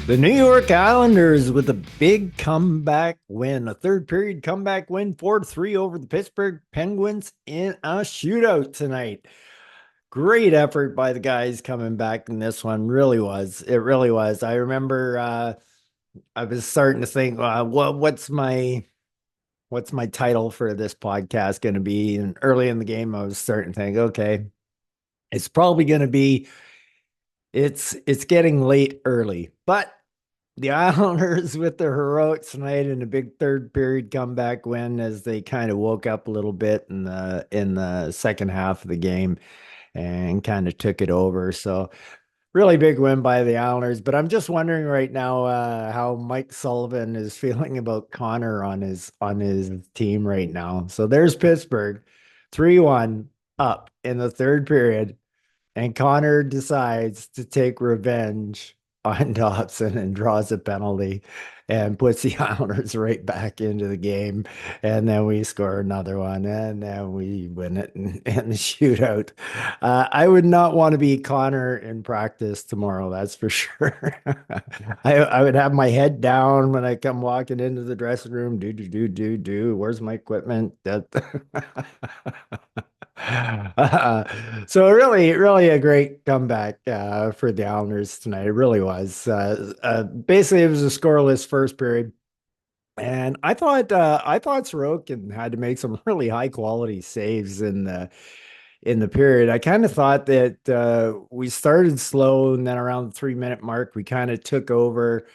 The New York Islanders with a big comeback win, a third period comeback win, 4-3 over the Pittsburgh Penguins in a shootout tonight. Great effort by the guys coming back in this one. Really was. It really was. I remember I was starting to think, what's my title for this podcast going to be? And early in the game, I was starting to think, okay, it's probably going to be it's getting late early, but the Islanders with their heroics tonight in a big third period comeback win as they kind of woke up a little bit in the second half of the game and kind of took it over. So really big win by the Islanders. But I'm just wondering right now how Mike Sullivan is feeling about Connor on his team right now. So there's Pittsburgh, 3-1 up in the third period. And Connor decides to take revenge on Dobson and draws a penalty and puts the Islanders right back into the game. And then we score another one and then we win it in the shootout. I would not want to be Connor in practice tomorrow, that's for sure. I would have my head down when I come walking into the dressing room. Do. Where's my equipment? So really, really a great comeback for the Islanders tonight. It really was. Basically, it was a scoreless first period, and I thought Sorokin had to make some really high quality saves in the period. I kind of thought that we started slow, and then around the 3 minute mark, we kind of took over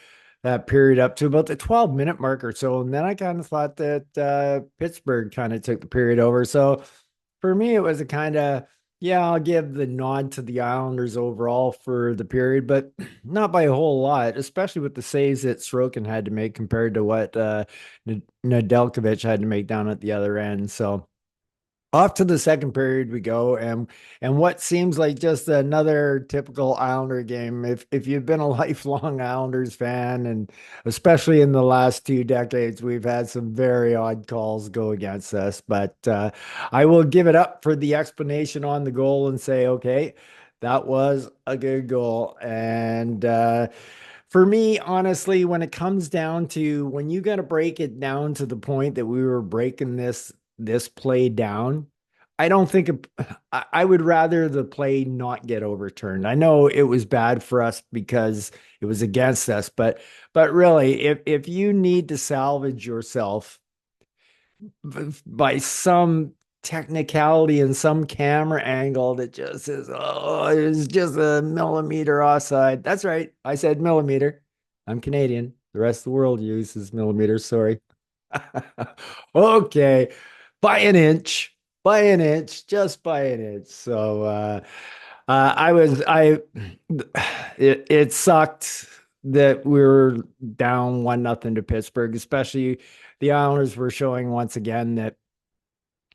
that period up to about the 12 minute mark or so, and then I kind of thought that Pittsburgh kind of took the period over. So for me, it was a kind of, yeah, I'll give the nod to the Islanders overall for the period, but not by a whole lot, especially with the saves that Sorokin had to make compared to what Nedeljkovic had to make down at the other end. So off to the second period we go, and what seems like just another typical Islander game. If you've been a lifelong Islanders fan, and especially in the last 2 decades, we've had some very odd calls go against us. But I will give it up for the explanation on the goal and say, okay, that was a good goal. And for me, honestly, when it comes down to when you got to break it down to the point that we were breaking this play down, I don't think I would rather the play not get overturned. I know it was bad for us because it was against us, but really, if you need to salvage yourself by some technicality and some camera angle that just says, oh, it's just a millimeter offside. That's right. I said millimeter. I'm Canadian. The rest of the world uses millimeters. Sorry. Okay. By an inch, just by an inch. So it sucked that we were down 1-0 to Pittsburgh, especially the Islanders were showing once again that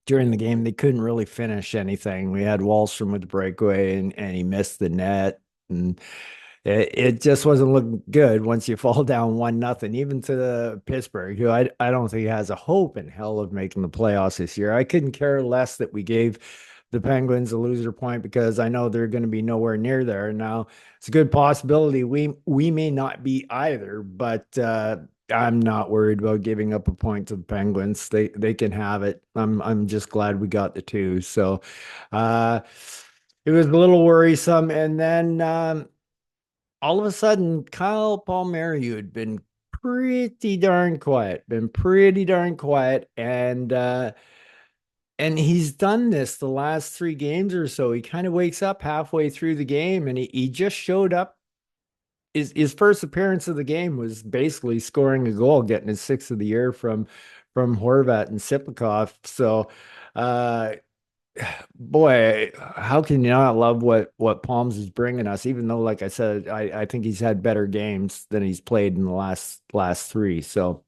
during the game they couldn't really finish anything. We had Wallstrom with the breakaway and he missed the net. And it just wasn't looking good once you fall down 1-0, even to the Pittsburgh, who I don't think has a hope in hell of making the playoffs this year. I couldn't care less that we gave the Penguins a loser point because I know they're going to be nowhere near there. Now, it's a good possibility we may not be either, but I'm not worried about giving up a point to the Penguins. They can have it. I'm just glad we got the two. So uh it was a little worrisome. And then all of a sudden, Kyle Palmieri, who had been pretty darn quiet, and he's done this the last 3 games or so. He kind of wakes up halfway through the game, and he just showed up. His first appearance of the game was basically scoring a goal, getting his sixth of the year from Horvat and Siplikov. So uh boy, how can you not love what Palms is bringing us? Even though, like I said, I think he's had better games than he's played in the last three. So,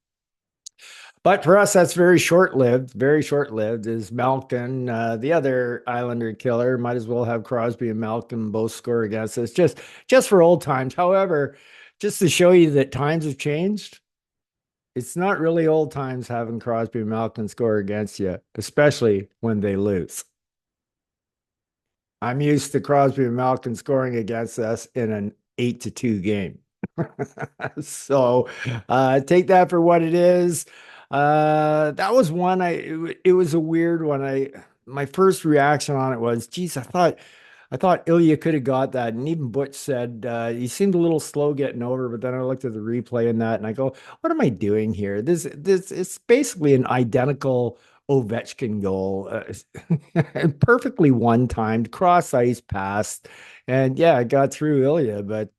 but for us, that's very short lived. Very short lived. Is Malkin, the other Islander killer? Might as well have Crosby and Malkin both score against us, just for old times. However, just to show you that times have changed. It's not really old times having Crosby and Malkin score against you, especially when they lose. I'm used to Crosby and Malkin scoring against us in an 8-2 game. So take that for what it is. That was one it was a weird one. My first reaction on it was, geez, I thought Ilya could have got that. And even Butch said he seemed a little slow getting over, but then I looked at the replay and that and I go, what am I doing here? This it's basically an identical Ovechkin goal. Perfectly one-timed, cross ice pass. And yeah, it got through Ilya, but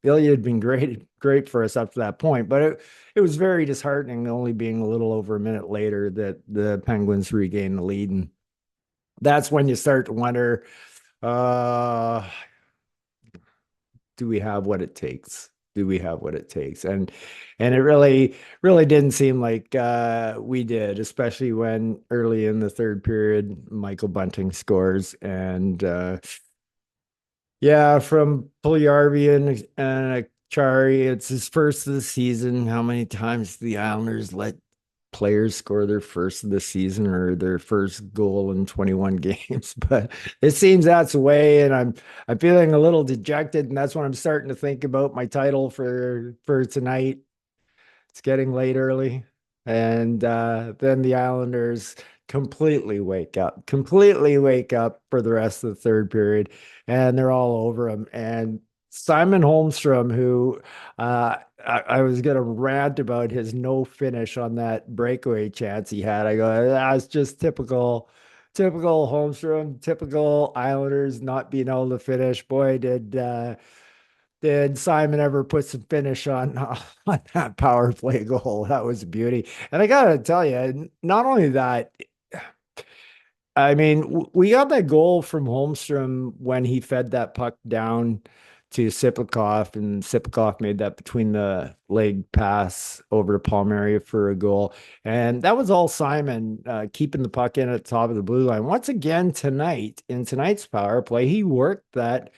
Ilya had been great for us up to that point. But it was very disheartening, only being a little over a minute later that the Penguins regained the lead. And that's when you start to wonder, uh, do we have what it takes? Do we have what it takes? And it really didn't seem like we did, especially when early in the third period, Michael Bunting scores and yeah, from Puljujärvi and Chari, it's his first of the season. How many times do the Islanders let players score their first of the season or their first goal in 21 games? But it seems that's the way, and I'm feeling a little dejected, and that's when I'm starting to think about my title for tonight. It's getting late early. And then the Islanders completely wake up for the rest of the third period, and they're all over them. And Simon Holmstrom, who I was going to rant about his no finish on that breakaway chance he had. I go, that's just typical Holmstrom, typical Islanders not being able to finish. Boy, did Simon ever put some finish on on that power play goal? That was a beauty. And I gotta tell you, not only that, I mean, we got that goal from Holmstrom when he fed that puck down to Siplikov, and Siplikov made that between the leg pass over to Palmieri for a goal. And that was all Simon keeping the puck in at the top of the blue line. Once again tonight, in tonight's power play, he worked that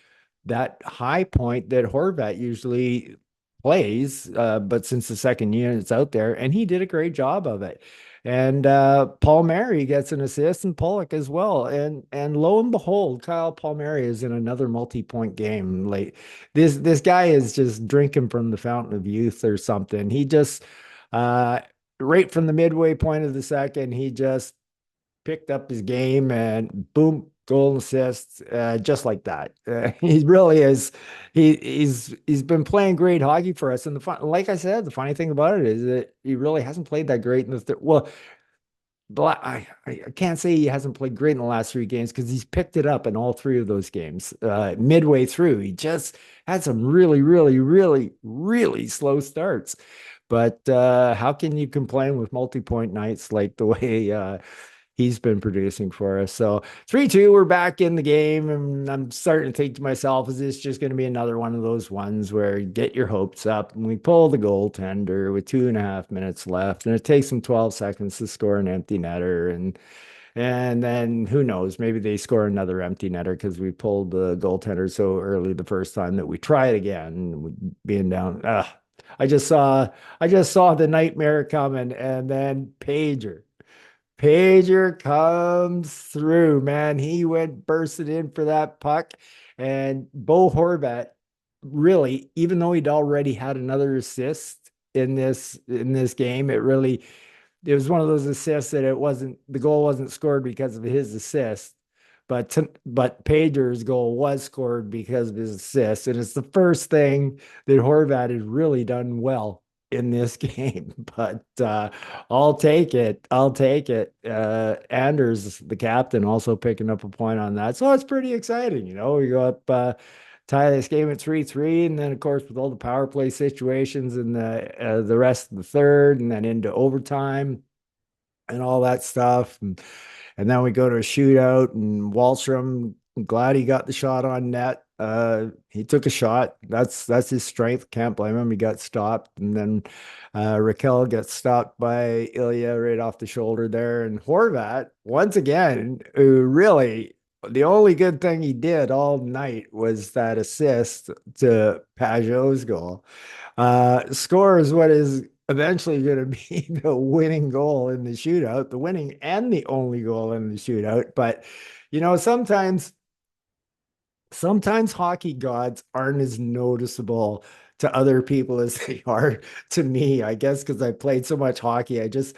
high point that Horvat usually plays, but since the second unit's out there, and he did a great job of it. And Palmieri gets an assist and Pollock as well. And lo and behold, Kyle Palmieri is in another multi-point game. Like this guy is just drinking from the fountain of youth or something. He just uh right from the midway point of the second, he just picked up his game and boom, goal and assists, just like that. He really is. He's been playing great hockey for us. And like I said, the funny thing about it is that he really hasn't played that great in the third. Well, I can't say he hasn't played great in the last three games because he's picked it up in all three of those games. Midway through, he just had some really slow starts. But how can you complain with multi-point nights like the way he's been producing for us? So 3-2, we're back in the game, and I'm starting to think to myself, is this just going to be another one of those ones where you get your hopes up and we pull the goaltender with 2.5 minutes left, and it takes them 12 seconds to score an empty netter, and then who knows, maybe they score another empty netter because we pulled the goaltender so early the first time that we try it again, being down. I just saw the nightmare coming, and then Pager comes through, man. He went bursting in for that puck. And Bo Horvat, really, even though he'd already had another assist in this game, it was one of those assists that the goal wasn't scored because of his assist, but Pager's goal was scored because of his assist, and it's the first thing that Horvat has really done well in this game. But I'll take it. I'll take it. Anders, the captain, also picking up a point on that, so it's pretty exciting. We go up. Tie this game at 3-3, and then of course with all the power play situations and the rest of the third, and then into overtime and all that stuff, and then we go to a shootout, and Wallstrom, I'm glad he got the shot on net. He took a shot. That's his strength. Can't blame him. He got stopped, and then Raquel gets stopped by Ilya right off the shoulder there, and Horvat once again, who really the only good thing he did all night was that assist to Pajot's goal. Scores what is eventually going to be the winning goal in the shootout, the winning and the only goal in the shootout. But sometimes hockey gods aren't as noticeable to other people as they are to me. I guess because I played so much hockey, I just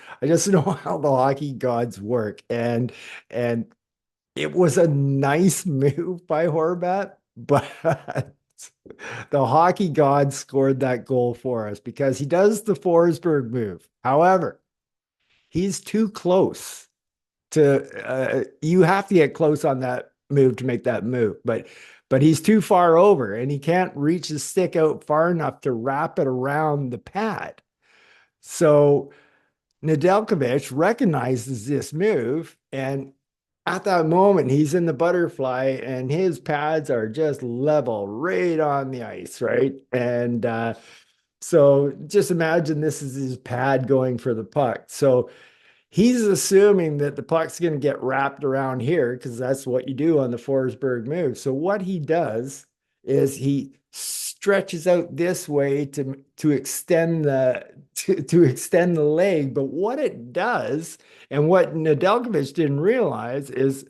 know how the hockey gods work. And it was a nice move by Horvat, but the hockey god scored that goal for us because he does the Forsberg move. However, he's too close you have to get close on that move to make that move, but he's too far over and he can't reach his stick out far enough to wrap it around the pad. So Nedeljkovic recognizes this move, and at that moment, he's in the butterfly, and his pads are just level right on the ice, right? And so just imagine this is his pad going for the puck. So he's assuming that the puck's going to get wrapped around here because that's what you do on the Forsberg move. So what he does is he stretches out this way to extend to extend the leg. But what it does, and what Nedeljkovic didn't realize, is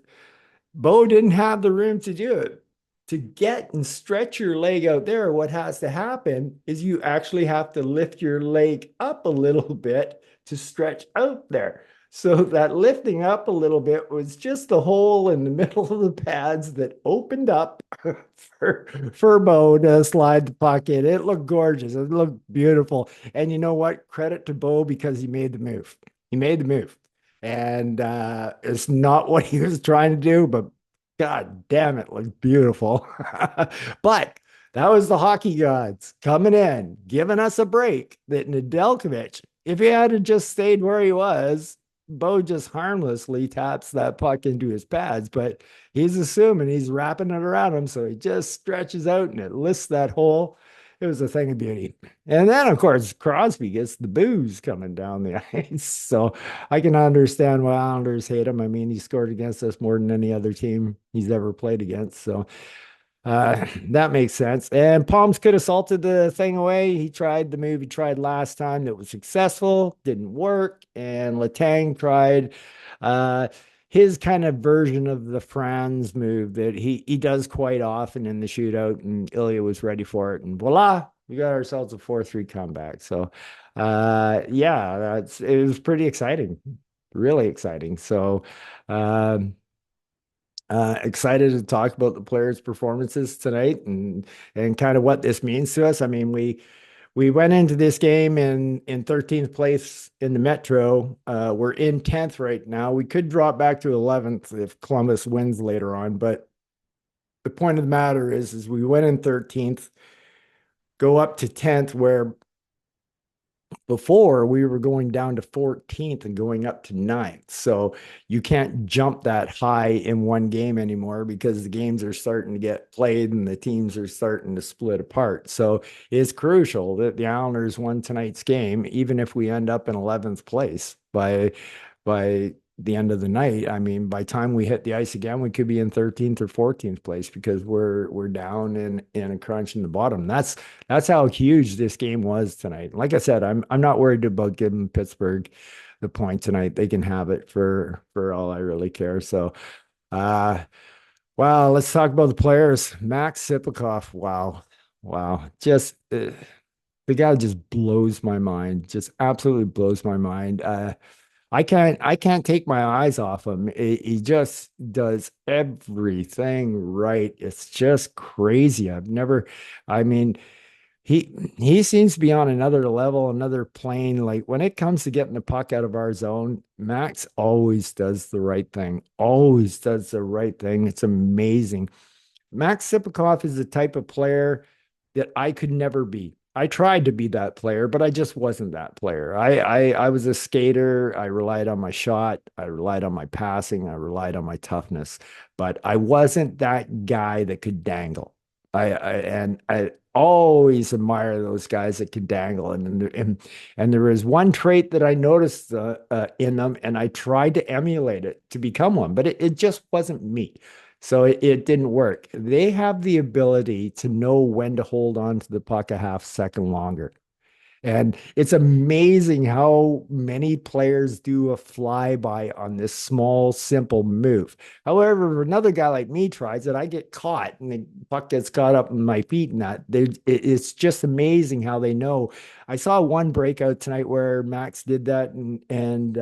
Bo didn't have the room to do it. To get and stretch your leg out there, what has to happen is you actually have to lift your leg up a little bit to stretch out there. So that lifting up a little bit was just the hole in the middle of the pads that opened up for Bo to slide the puck in. It looked gorgeous. It looked beautiful. And you know what? Credit to Bo because he made the move. He made the move. And it's not what he was trying to do, but God damn it, looked beautiful. But that was the hockey gods coming in, giving us a break that Nedeljkovic, if he had just stayed where he was, Bo just harmlessly taps that puck into his pads, but he's assuming he's wrapping it around him. So he just stretches out and it lifts that hole. It was a thing of beauty. And then, of course, Crosby gets the booze coming down the ice. So I can understand why Islanders hate him. I mean, he scored against us more than any other team he's ever played against. So that makes sense. And Palms could have salted the thing away. He tried the move he tried last time that was successful, didn't work. And Letang tried his kind of version of the Franz move that he does quite often in the shootout, and Ilya was ready for it. And voila, we got ourselves a 4-3 comeback. So yeah, it was pretty exciting, really exciting. So excited to talk about the players' performances tonight and kind of what this means to us. I mean, we went into this game in 13th place in the Metro. We're in 10th right now. We could drop back to 11th if Columbus wins later on, but the point of the matter is we went in 13th, go up to 10th, where before we were going down to 14th and going up to 9th. So you can't jump that high in one game anymore because the games are starting to get played and the teams are starting to split apart. So it's crucial that the Islanders won tonight's game, even if we end up in 11th place by the end of the night. I mean, by time we hit the ice again, we could be in 13th or 14th place because we're down in a crunch in the bottom. That's how huge this game was tonight. Like I said, I'm not worried about giving Pittsburgh the point tonight. They can have it for all I really care. So wow, let's talk about the players. Max Sipakov, wow. Wow. Just the guy just blows my mind. Just absolutely blows my mind. I can't take my eyes off him. He just does everything right. It's just crazy. I mean, he seems to be on another level, another plane. Like when it comes to getting the puck out of our zone, Max always does the right thing. Always does the right thing. It's amazing. Max Sipakov is the type of player that I could never be. I tried to be that player, but I just wasn't that player. I was a skater. I relied on my shot. I relied on my passing. I relied on my toughness, but I wasn't that guy that could dangle. I always admire those guys that can dangle, and there is one trait that I noticed in them, and I tried to emulate it to become one, but it just wasn't me. So it didn't work. They have the ability to know when to hold on to the puck a half second longer. And it's amazing how many players do a flyby on this small, simple move. However, if another guy like me tries it, I get caught and the puck gets caught up in my feet. And it's just amazing how they know. I saw one breakout tonight where Max did that, and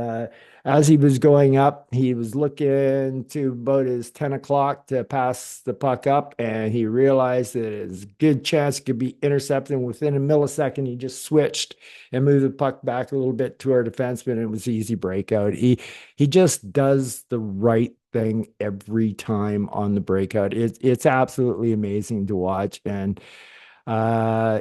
as he was going up, he was looking to about his 10 o'clock to pass the puck up, and he realized that there's a good chance it could be intercepted. And within a millisecond, he just switched and moved the puck back a little bit to our defenseman. And it was easy breakout. He just does the right thing every time on the breakout. It's absolutely amazing to watch. And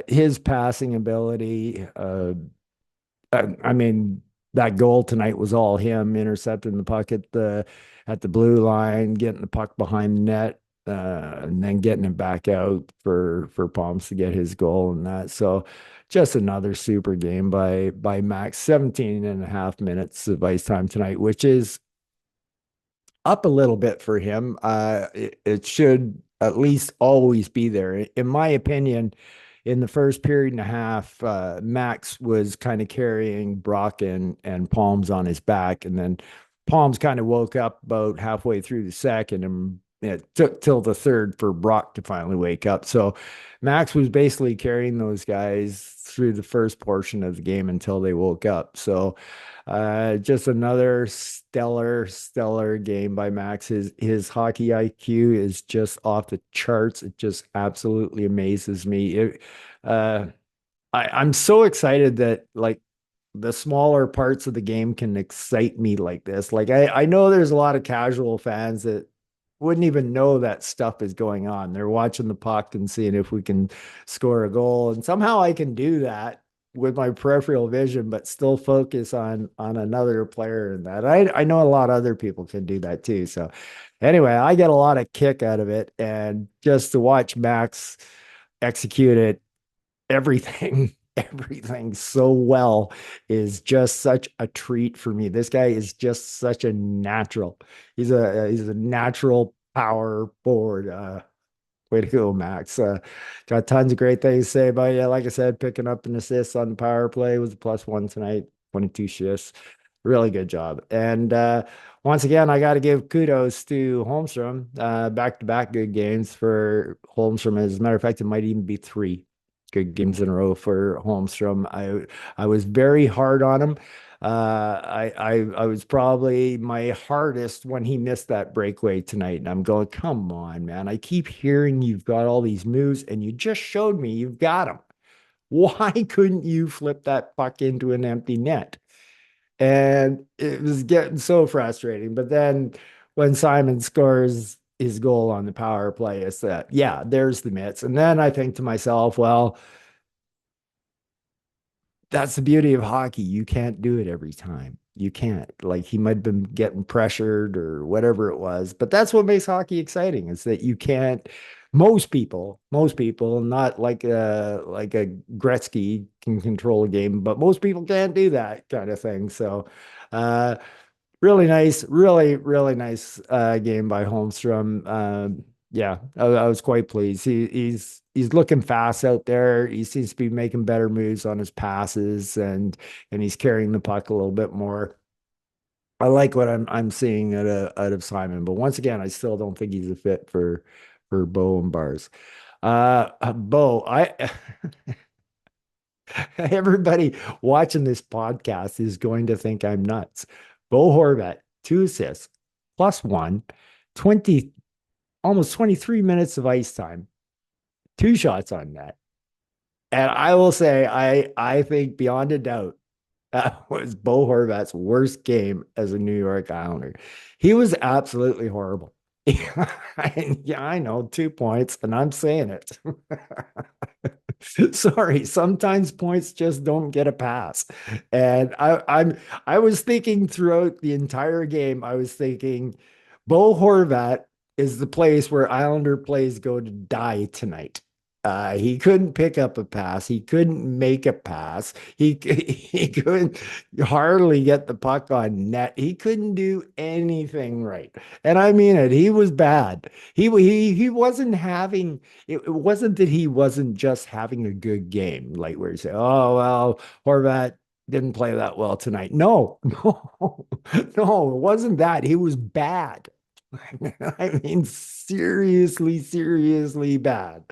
his passing ability, I mean, that goal tonight was all him intercepting the puck at the blue line, getting the puck behind the net, and then getting it back out for Palms to get his goal and that. So just another super game by Max, 17 and a half minutes of ice time tonight, which is up a little bit for him. It should at least always be there. In my opinion, in the first period and a half, Max was kind of carrying Brock and Palms on his back. And then Palms kind of woke up about halfway through the second, and it took till the third for Brock to finally wake up. So Max was basically carrying those guys through the first portion of the game until they woke up. So just another stellar game by Max. His hockey IQ is just off the charts. It just absolutely amazes me. Uh, I'm so excited that like the smaller parts of the game can excite me like this. Like I know there's a lot of casual fans that wouldn't even know that stuff is going on. They're watching the puck and seeing if we can score a goal. And somehow I can do that with my peripheral vision, but still focus on another player and that. I know a lot of other people can do that too. So anyway, I get a lot of kick out of it. And just to watch Max execute it, everything, everything so well is just such a treat for me. This guy is just such a natural. He's a natural power forward. Way to go, Max. Got tons of great things to say about you. Like I said, picking up an assist on the power play was a +1 tonight, 22 shifts. Really good job. And once again, I got to give kudos to Holmstrom. Back-to-back good games for Holmstrom. As a matter of fact, it might even be three good games in a row for Holmstrom. I was very hard on him. I was probably my hardest when he missed that breakaway tonight. And I'm going, come on, man. I keep hearing you've got all these moves, and you just showed me you've got them. Why couldn't you flip that puck into an empty net? And it was getting so frustrating. But then when Simon scores his goal on the power play, it's that, yeah, there's the mitts. And then I think to myself, well, that's the beauty of hockey. You can't do it every time. You can't. Like he might have been getting pressured or whatever it was, but that's what makes hockey exciting is that you can't. Most people, not like a Gretzky can control a game, but most people can't do that kind of thing. So, uh, really nice, really nice game by Holmstrom. Yeah, I was quite pleased. He's looking fast out there. He seems to be making better moves on his passes and he's carrying the puck a little bit more. I like what I'm seeing out of Simon, but once again, I still don't think he's a fit for Bo and Bars. Bo, I everybody watching this podcast is going to think I'm nuts. Bo Horvat, 2 assists, +1, 20, almost 23 minutes of ice time, 2 shots on net. And I will say, I think beyond a doubt, that was Bo Horvat's worst game as a New York Islander. He was absolutely horrible. Yeah, I know, 2 points, and I'm saying it. Sorry, sometimes points just don't get a pass. And I was thinking throughout the entire game, I was thinking Bo Horvat is the place where Islander plays go to die tonight. He couldn't pick up a pass. He couldn't make a pass. He couldn't hardly get the puck on net. He couldn't do anything right. And I mean it. He was bad. He wasn't having it wasn't that he wasn't just having a good game, like where you say, oh well, Horvat didn't play that well tonight. No, no, no, it wasn't that. He was bad. I mean, seriously, seriously bad.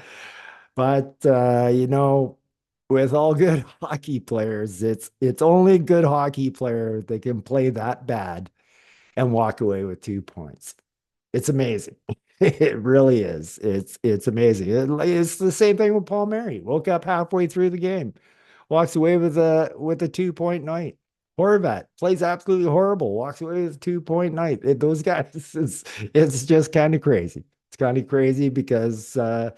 But with all good hockey players, it's only a good hockey player that can play that bad and walk away with 2 points. It's amazing. It really is. It's amazing. It's the same thing with Paul Mary. Woke up halfway through the game, walks away with a 2 point night. Horvat plays absolutely horrible, walks away with a 2 point night. Those guys, it's just kind of crazy. It's kind of crazy because the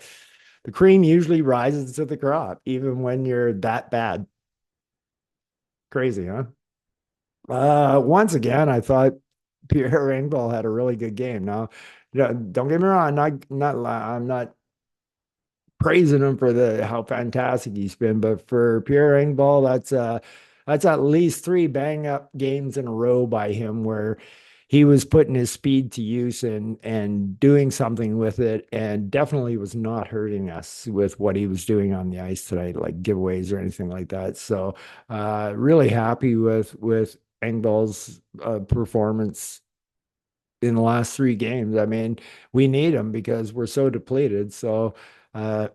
cream usually rises to the crop, even when you're that bad. Crazy, huh? Once again, I thought Pierre Engvall had a really good game. Now, don't get me wrong, I'm not praising him for the how fantastic he's been, but for Pierre Engvall, that's at least three bang up games in a row by him where he was putting his speed to use and doing something with it, and definitely was not hurting us with what he was doing on the ice tonight, like giveaways or anything like that. So, really happy with Engvall's performance in the last three games. I mean, we need him because we're so depleted. So, uh,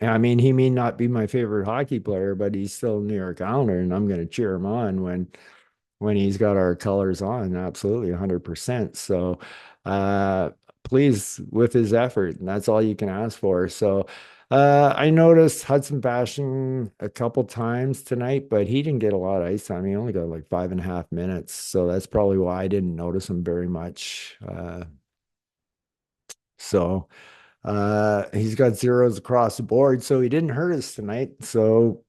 I mean, he may not be my favorite hockey player, but he's still a New York Islander, and I'm going to cheer him on when he's got our colors on. Absolutely, 100%. So, uh, pleased with his effort, and that's all you can ask for. So, I noticed Hudson Bashing a couple times tonight, but he didn't get a lot of ice time. He only got like 5.5 minutes. So that's probably why I didn't notice him very much. So he's got zeros across the board. So he didn't hurt us tonight. So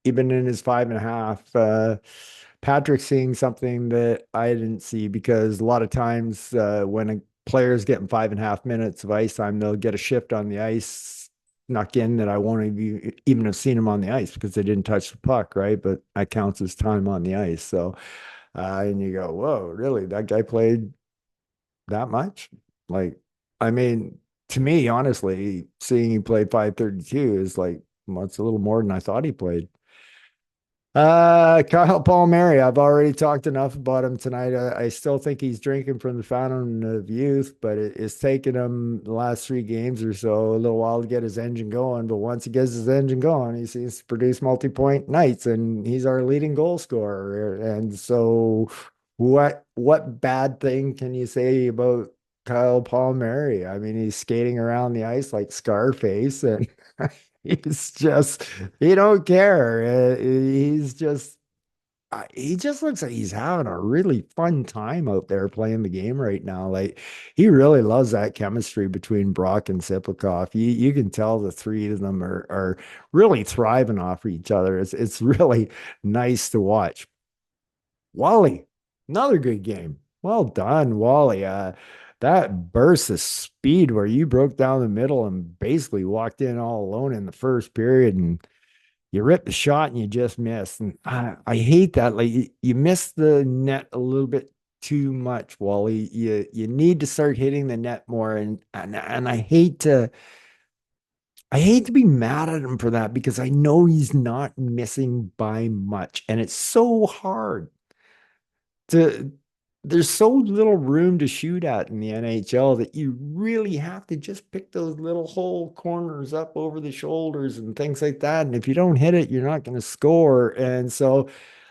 even in his 5.5, Patrick's seeing something that I didn't see because a lot of times when a player's getting 5.5 minutes of ice time, they'll get a shift on the ice snuck in that I won't even have seen him on the ice because they didn't touch the puck, right? But that counts as time on the ice. So, and you go, whoa, really? That guy played that much? Like, I mean, to me, honestly, seeing he played 532 is like, well, it's a little more than I thought he played. Kyle Palmieri, I've already talked enough about him tonight. I still think he's drinking from the fountain of youth, but it's taken him the last three games or so a little while to get his engine going. But once he gets his engine going, he seems to produce multi-point nights, and he's our leading goal scorer. And so, what bad thing can you say about Kyle Palmieri? I mean, he's skating around the ice like Scarface, and he's just, he don't care. He just looks like he's having a really fun time out there playing the game right now. Like he really loves that chemistry between Brock and Siplikov. You can tell the three of them are really thriving off each other. It's really nice to watch. Wally, another good game. Well done, Wally. That burst of speed where you broke down the middle and basically walked in all alone in the first period and you ripped the shot and you just missed. And I hate that. Like you missed the net a little bit too much, Wally. You need to start hitting the net more. And I hate to be mad at him for that because I know he's not missing by much. And it's so hard to there's so little room to shoot at in the NHL that you really have to just pick those little hole corners up over the shoulders and things like that. And if you don't hit it, you're not going to score. And so,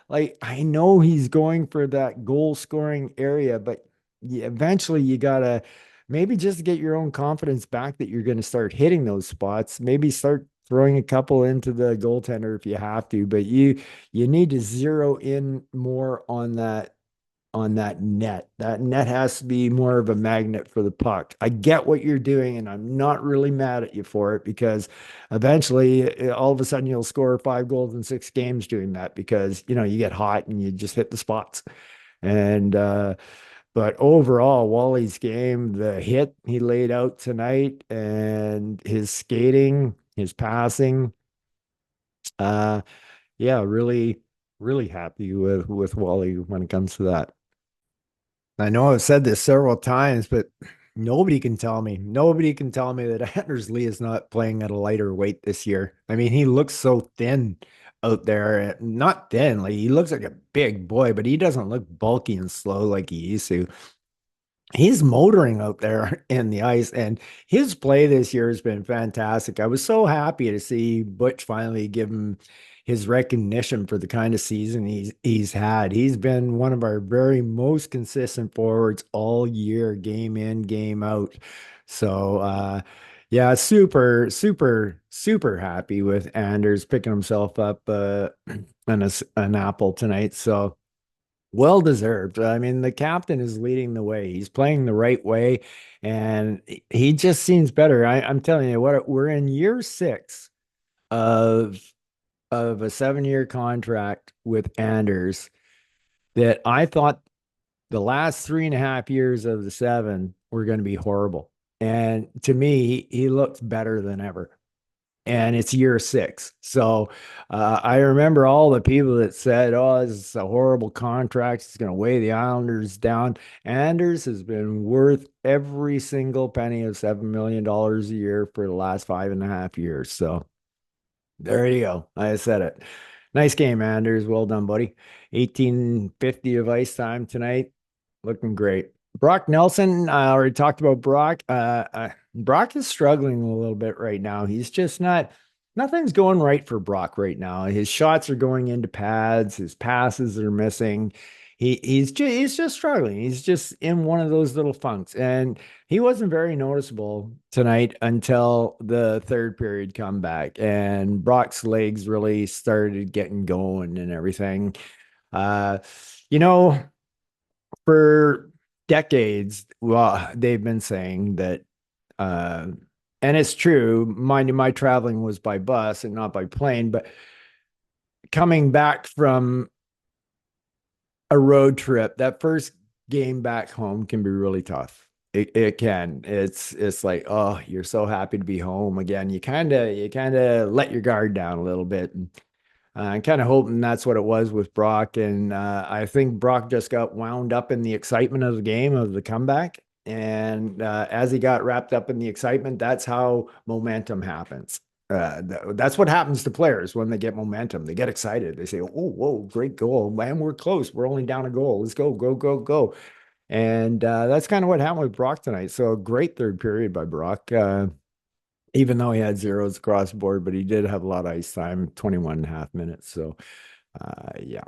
like, I know he's going for that goal scoring area, but eventually you gotta maybe just to get your own confidence back that you're going to start hitting those spots. Maybe start throwing a couple into the goaltender if you have to, but you need to zero in more on that net. That net has to be more of a magnet for the puck. I get what you're doing, and I'm not really mad at you for it because eventually, all of a sudden, you'll score 5 goals in 6 games doing that because you get hot and you just hit the spots. And but overall, Wally's game, the hit he laid out tonight, and his skating. his passing. Uh, yeah, really, really happy with Wally when it comes to that. I know I've said this several times, but nobody can tell me that Anders Lee is not playing at a lighter weight this year. I mean, he looks so thin out there. Not thin, like he looks like a big boy, but he doesn't look bulky and slow like he used to. He's motoring out there in the ice, and his play this year has been fantastic. I was so happy to see Butch finally give him his recognition for the kind of season he's had. He's been one of our very most consistent forwards all year, game in, game out. So yeah, super happy with Anders picking himself up an apple tonight. So well deserved. I mean, the captain is leading the way. He's playing the right way, and he just seems better. I'm telling you what, we're in year six of a 7 year contract with Anders that I thought the last 3.5 years of the seven were going to be horrible. And to me, he looks better than ever, and it's year six. So I remember all the people that said, "Oh, this is a horrible contract. It's going to weigh the Islanders down." Anders has been worth every single penny of $7 million a year for the last 5.5 years. So there you go. I said it. Nice game, Anders. Well done, buddy. 1850 of ice time tonight. Looking great. Brock Nelson, I already talked about Brock. Brock is struggling a little bit right now. He's just nothing's going right for Brock right now. His shots are going into pads, his passes are missing. He's just struggling. He's just in one of those little funks. And he wasn't very noticeable tonight until the third period comeback. And Brock's legs really started getting going and everything. Uh, you know, for decades, well, they've been saying that, uh, and it's true. Mind you, my traveling was by bus and not by plane, but coming back from a road trip, that first game back home can be really tough. It can. It's like, oh, you're so happy to be home again. You kind of let your guard down a little bit. And I'm kind of hoping that's what it was with Brock. And I think Brock just got wound up in the excitement of the game, of the comeback. And as he got wrapped up in the excitement, that's how momentum happens. That's what happens to players when they get momentum. They get excited. They say, "Oh, whoa, great goal, man! We're close. We're only down a goal. Let's go, go, go, go!" And that's kind of what happened with Brock tonight. So great third period by Brock. Even though he had zeros across the board, but he did have a lot of ice time, 21 and a half minutes. So, yeah.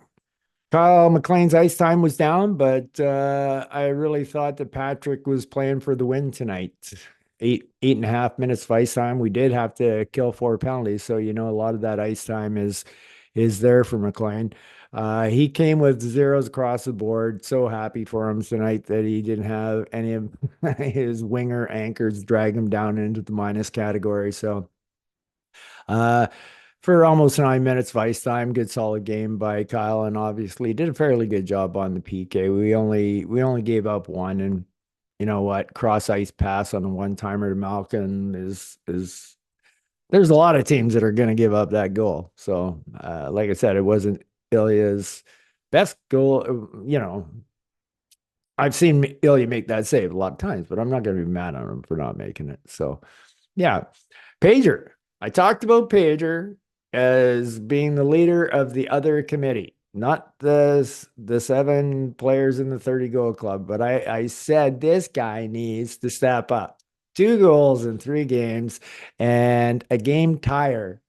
Kyle McLean's ice time was down, but I really thought that Patrick was playing for the win tonight. 8.5 minutes of ice time. We did have to kill 4 penalties, so a lot of that ice time is there for McLean. He came with zeros across the board. So happy for him tonight that he didn't have any of his winger anchors drag him down into the minus category. So, uh, for almost 9 minutes of ice time, good solid game by Kyle, and obviously did a fairly good job on the PK. We only gave up one, and you know what? Cross ice pass on a one timer to Malkin is there's a lot of teams that are going to give up that goal. So, like I said, it wasn't Ilya's best goal. I've seen Ilya make that save a lot of times, but I'm not going to be mad on him for not making it. So, yeah, Pager. I talked about Pager as being the leader of the other committee, not the seven players in the 30 goal club, but I said this guy needs to step up. 2 goals in 3 games and a game tire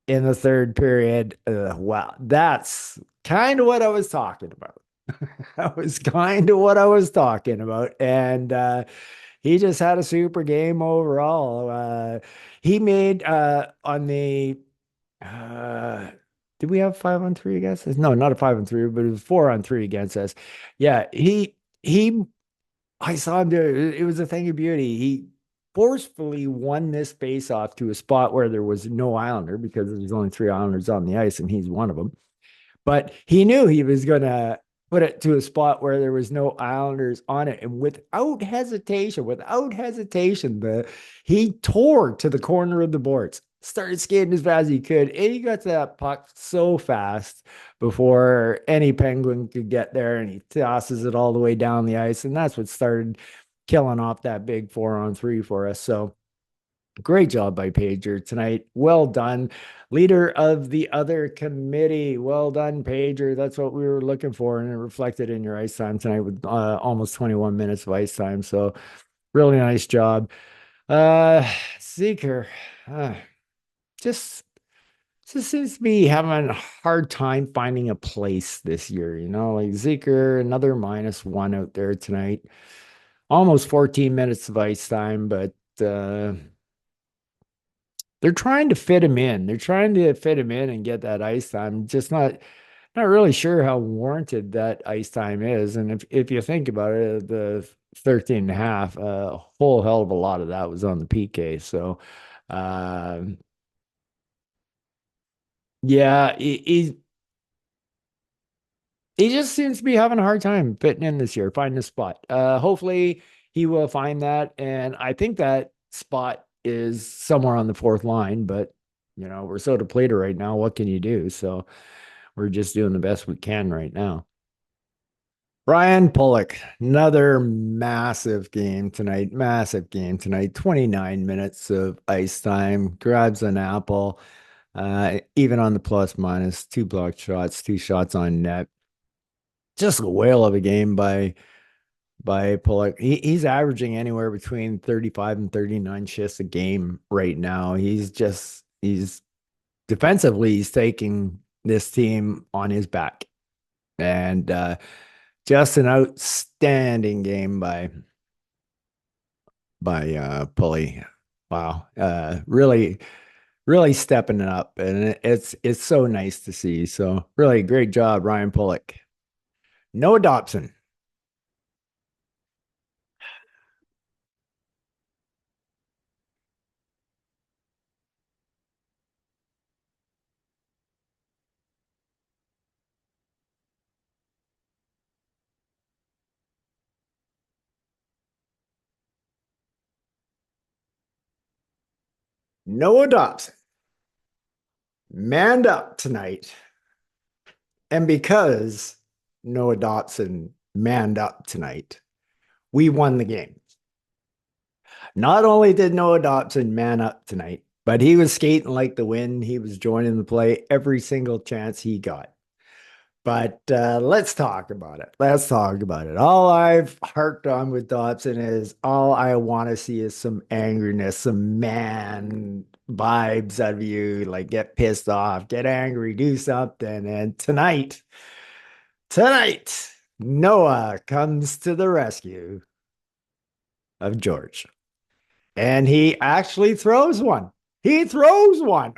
in the third period. Wow, that's kind of what I was talking about. That was kind of what I was talking about. And he just had a super game overall. He made on the did we have 5-on-3 against us? No, not a 5-on-3, but it was 4-on-3 against us. Yeah, he I saw him do it. It was a thing of beauty. He forcefully won this face off to a spot where there was no Islander because there's only 3 Islanders on the ice, and he's one of them. But he knew he was gonna put it to a spot where there was no Islanders on it. And without hesitation, he tore to the corner of the boards, started skating as fast as he could, and he got to that puck so fast before any Penguin could get there, and he tosses it all the way down the ice. And that's what started killing off that big 4-on-3 for us. So great job by Pager tonight. Well done. Leader of the other committee. Well done, Pager. That's what we were looking for. And it reflected in your ice time tonight with almost 21 minutes of ice time. So really nice job. Seeker, uh, just just seems to be having a hard time finding a place this year. Like Zeker, another -1 out there tonight. Almost 14 minutes of ice time, but they're trying to fit him in. They're trying to fit him in and get that ice time. Just not really sure how warranted that ice time is. And if you think about it, the 13 and a half, a whole hell of a lot of that was on the PK. So uh, yeah, he just seems to be having a hard time fitting in this year, finding a spot. Hopefully he will find that. And I think that spot is somewhere on the fourth line, but we're so depleted right now. What can you do? So we're just doing the best we can right now. Brian Pollock, another massive game tonight. Massive game tonight. 29 minutes of ice time. Grabs an apple. Even on the plus minus, two blocked shots, two shots on net. Just a whale of a game by Pollock. He's averaging anywhere between 35 and 39 shifts a game right now. He's defensively, he's taking this team on his back. And just an outstanding game by Pulley. Wow. Really, really stepping it up. And it's so nice to see. So really great job, Ryan Pollock. Noah Dobson. Noah Dobson manned up tonight. And because Noah Dobson manned up tonight, we won the game. Not only did Noah Dobson man up tonight, but he was skating like the wind. He was joining the play every single chance he got. But let's talk about it. Let's talk about it. All I've harped on with Dobson is all I want to see is some angriness, some man vibes out of you. Like get pissed off, get angry, do something. And tonight, Noah comes to the rescue of George. And he actually throws one. He throws one.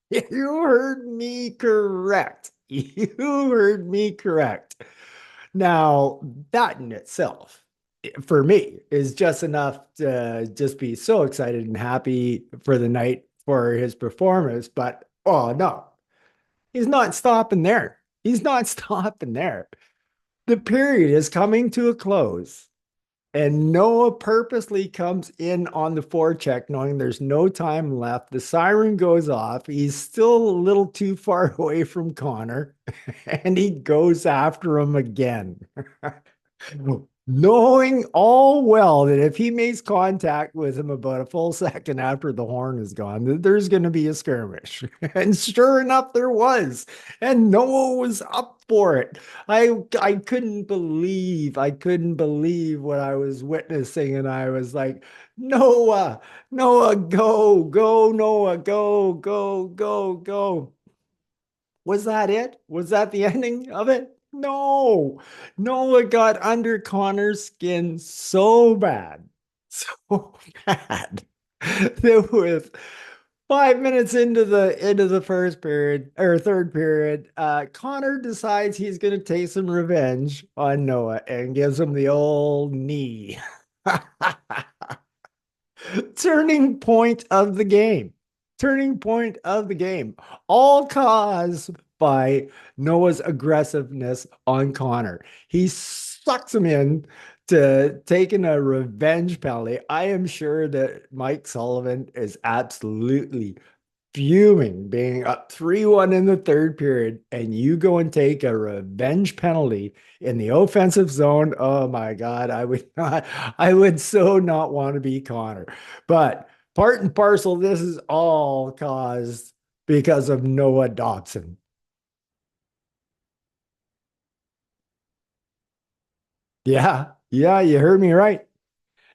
You heard me correct. You heard me correct. Now, that in itself, for me, is just enough to just be so excited and happy for the night for his performance. But oh no, he's not stopping there. He's not stopping there. The period is coming to a close. And Noah purposely comes in on the forecheck, knowing there's no time left. The siren goes off. He's still a little too far away from Connor, and he goes after him again. Knowing all well that if he makes contact with him about a full second after the horn is gone, that there's going to be a skirmish. And sure enough, there was. And Noah was up for it. I couldn't believe what I was witnessing. And I was like, Noah, Noah, go, Noah, go. Was that it? Was that the ending of it? No, Noah got under Connor's skin so bad, so bad that with 5 minutes into the first period or third period, Connor decides he's going to take some revenge on Noah and gives him the old knee. Turning point of the game. Turning point of the game. All caused by Noah's aggressiveness on Connor. He sucks him in to taking a revenge penalty. I am sure that Mike Sullivan is absolutely fuming being up 3-1 in the third period, and you go and take a revenge penalty in the offensive zone. Oh my God, I would so not want to be Connor. But part and parcel, this is all caused because of Noah Dobson. Yeah, yeah, you heard me right.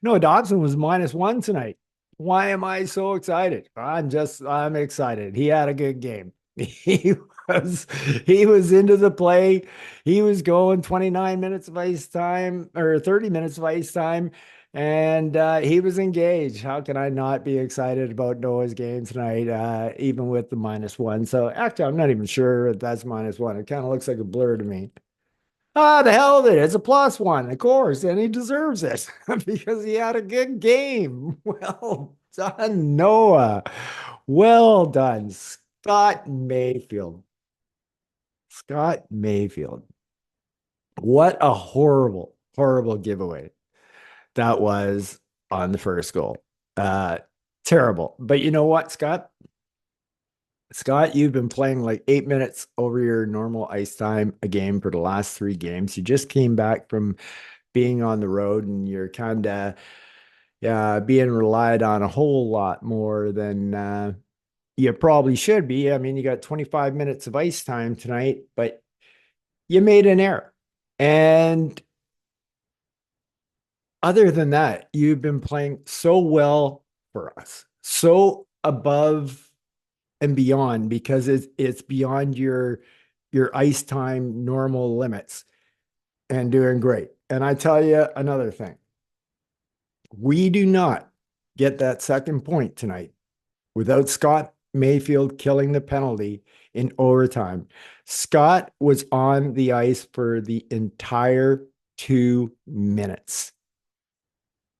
No, Dobson was -1 tonight. Why am I so excited? I'm excited. He had a good game. He was he was into the play. He was going 29 minutes of ice time or 30 minutes of ice time, and he was engaged. How can I not be excited about Noah's game tonight, even with the -1? So actually, I'm not even sure if that's -1. It kind of looks like a blur to me. Ah, the hell with it. It's a +1, of course, and he deserves it because he had a good game. Well done, Noah. Well done, Scott Mayfield. Scott Mayfield. What a horrible, horrible giveaway that was on the first goal. Uh, Terrible. But you know what, Scott? Scott, you've been playing like 8 minutes over your normal ice time a game for the last three games. You just came back from being on the road and you're kind of being relied on a whole lot more than you probably should be. I mean, you got 25 minutes of ice time tonight, but you made an error. And other than that, you've been playing so well for us, so above and beyond because it's beyond your ice time normal limits and doing great. And I tell you another thing. We do not get that second point tonight without Scott Mayfield killing the penalty in overtime. Scott was on the ice for the entire 2 minutes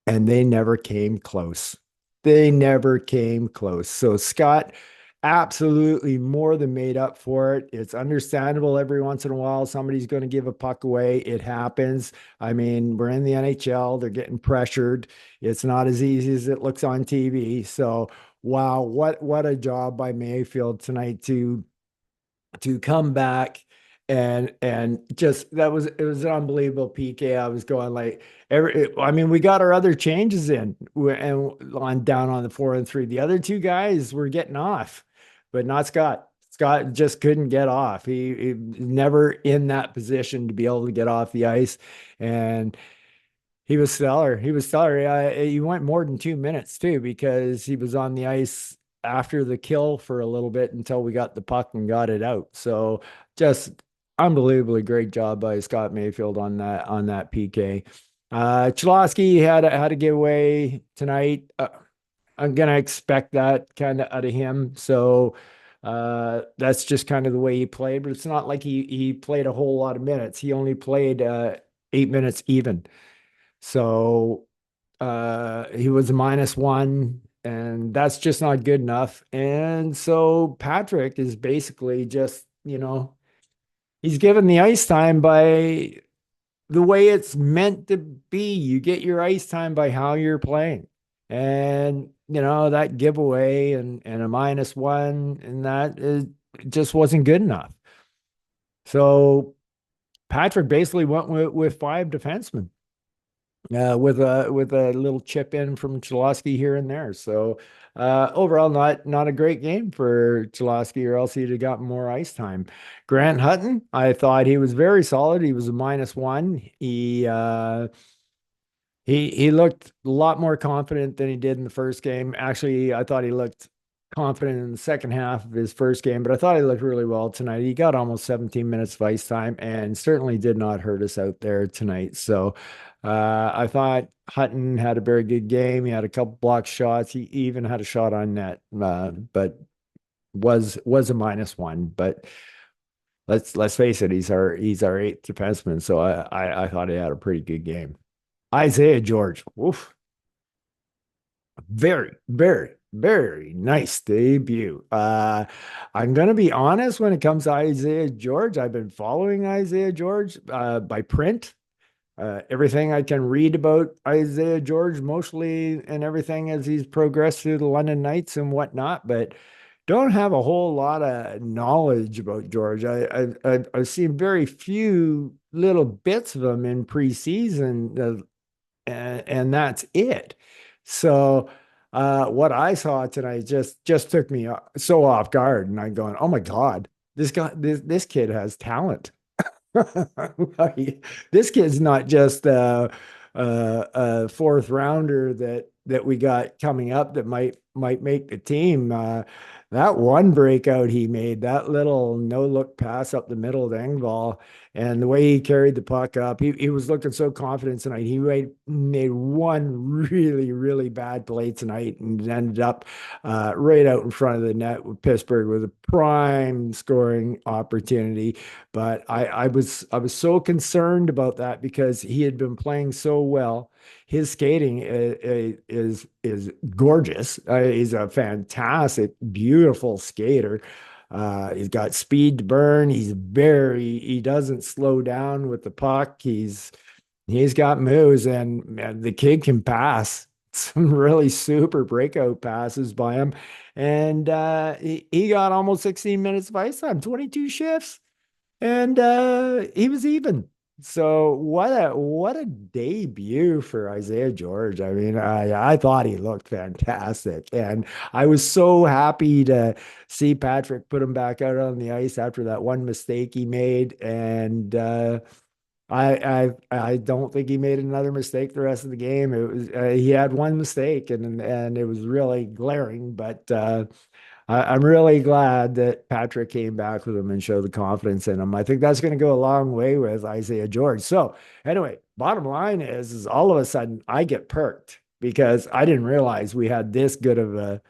and they never came close. They never came close. So Scott absolutely more than made up for it. It's understandable every once in a while somebody's going to give a puck away. It happens. I mean, we're in the NHL, they're getting pressured. It's not as easy as it looks on TV. So, wow, what a job by Mayfield tonight to come back and just that was it was an unbelievable PK. I was going like I mean, we got our other changes in and on down on the 4 and 3. The other two guys were getting off, but not Scott. Scott just couldn't get off. He never in that position to be able to get off the ice, and he was stellar. He was stellar. He went more than 2 minutes too because he was on the ice after the kill for a little bit until we got the puck and got it out. So just unbelievably great job by Scott Mayfield on that PK. Cholowski had a giveaway tonight. I'm gonna expect that kind of out of him. So that's just kind of the way he played. But it's not like he played a whole lot of minutes. He only played 8 minutes even. So he was a -1, and that's just not good enough. And so Patrick is basically just, he's given the ice time by the way it's meant to be. You get your ice time by how you're playing. And, that giveaway and a -1 and that is just wasn't good enough. So Patrick basically went with five defensemen. With a little chip in from Cholowski here and there. So overall, not a great game for Cholowski, or else he'd have gotten more ice time. Grant Hutton, I thought he was very solid. He was a -1. He looked a lot more confident than he did in the first game. Actually, I thought he looked confident in the second half of his first game, but I thought he looked really well tonight. He got almost 17 minutes of ice time and certainly did not hurt us out there tonight. So I thought Hutton had a very good game. He had a couple block shots. He even had a shot on net, but was a -1. But let's face it, he's our eighth defenseman. So I thought he had a pretty good game. Isaiah George, oof, very, very Very nice debut. I'm going to be honest when it comes to Isaiah George. I've been following Isaiah George by print. Everything I can read about Isaiah George, mostly and everything as he's progressed through the London Knights and whatnot, but don't have a whole lot of knowledge about George. I've seen very few little bits of him in preseason, and that's it. So what I saw tonight just took me so off guard, and I'm going, oh my God, this kid has talent. This kid's not just a fourth rounder that we got coming up that might make the team. That one breakout he made, that little no look pass up the middle of the Engvall, and the way he carried the puck up, he was looking so confident tonight. He made one really bad play tonight and ended up right out in front of the net with Pittsburgh with a prime scoring opportunity. But I was so concerned about that because he had been playing so well. His skating is gorgeous. He's a fantastic, beautiful skater. He's got speed to burn. He doesn't slow down with the puck. He's got moves, and man, the kid can pass some really super breakout passes by him. And he got almost 16 minutes of ice time, 22 shifts, and he was even. So what a debut for Isaiah George. I mean, I thought he looked fantastic, and I was so happy to see Patrick put him back out on the ice after that one mistake he made, and I don't think he made another mistake the rest of the game. It was he had one mistake, and it was really glaring, but I'm really glad that Patrick came back with him and showed the confidence in him. I think that's going to go a long way with Isaiah George. So anyway, bottom line is all of a sudden I get perked because I didn't realize we had this good of a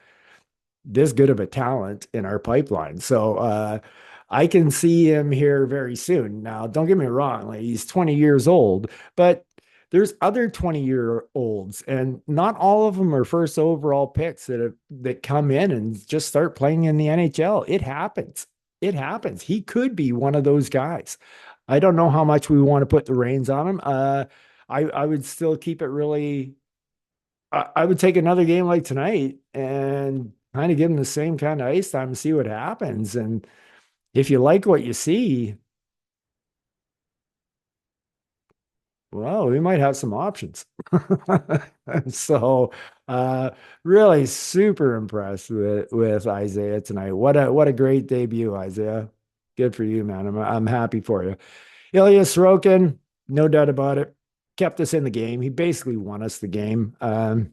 talent in our pipeline. So I can see him here very soon. Now, don't get me wrong, like he's 20 years old, but there's other 20-year-olds, and not all of them are first overall picks that come in and just start playing in the NHL. It happens. It happens. He could be one of those guys. I don't know how much we want to put the reins on him. I would still keep it really. I would take another game like tonight and kind of give him the same kind of ice time and see what happens. And if you like what you see, well, we might have some options. So, uh, really super impressed with Isaiah tonight. What a great debut, Isaiah. Good for you, man. I'm happy for you. Ilya Sorokin, no doubt about it, kept us in the game. He basically won us the game. In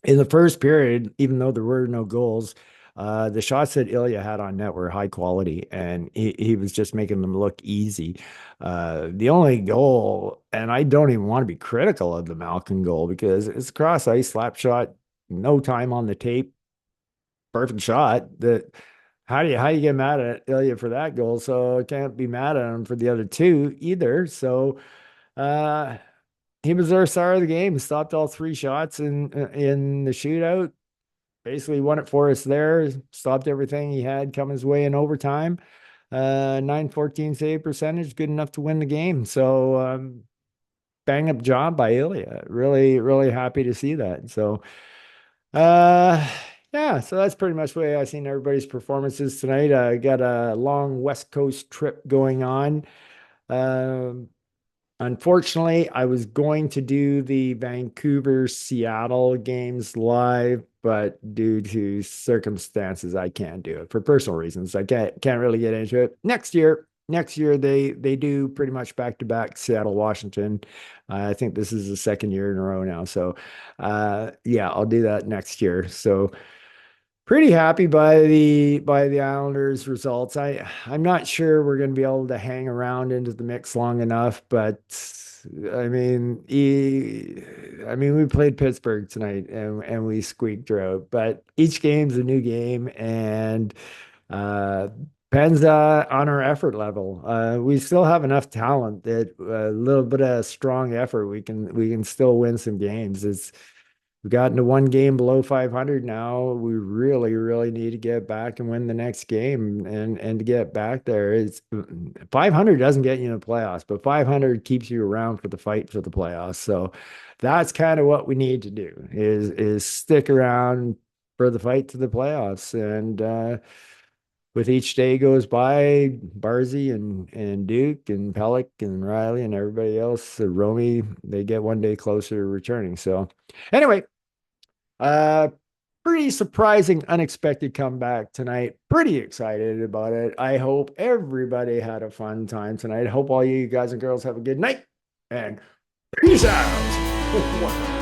the first period, even though there were no goals, the shots that Ilya had on net were high quality, and he was just making them look easy. The only goal, and I don't even want to be critical of the Malkin goal because it's a cross ice slap shot, no time on the tape, perfect shot. That how do you get mad at Ilya for that goal? So I can't be mad at him for the other two either. So uh, he was our star of the game. Stopped all three shots in the shootout. Basically won it for us there. Stopped everything he had come his way in overtime. 914 save percentage, good enough to win the game. So bang up job by Ilya. Really happy to see that. So uh yeah, so that's pretty much the way I've seen everybody's performances tonight. I got a long West Coast trip going on. Um Unfortunately, I was going to do the Vancouver Seattle games live, but due to circumstances, I can't do it for personal reasons. I can't really get into it. Next year they do pretty much back to back Seattle, Washington. I think this is the second year in a row now. So yeah, I'll do that next year. So pretty happy by the Islanders results. I'm not sure we're going to be able to hang around into the mix long enough, but I mean we played Pittsburgh tonight and we squeaked through. But each game's a new game, and uh depends on our effort level. We still have enough talent that a little bit of strong effort we can still win some games. we've gotten to one game below 500 now. We really, really need to get back and win the next game and to get back there. It's 500 doesn't get you in the playoffs, but 500 keeps you around for the fight for the playoffs. So that's kind of what we need to do is stick around for the fight to the playoffs. And with each day goes by, Barzy and Duke and Pellick and Riley and everybody else, Romy, they get one day closer to returning. So anyway, uh, pretty surprising, unexpected comeback tonight. Pretty excited about it. I hope everybody had a fun time tonight. I hope all you guys and girls have a good night and peace out.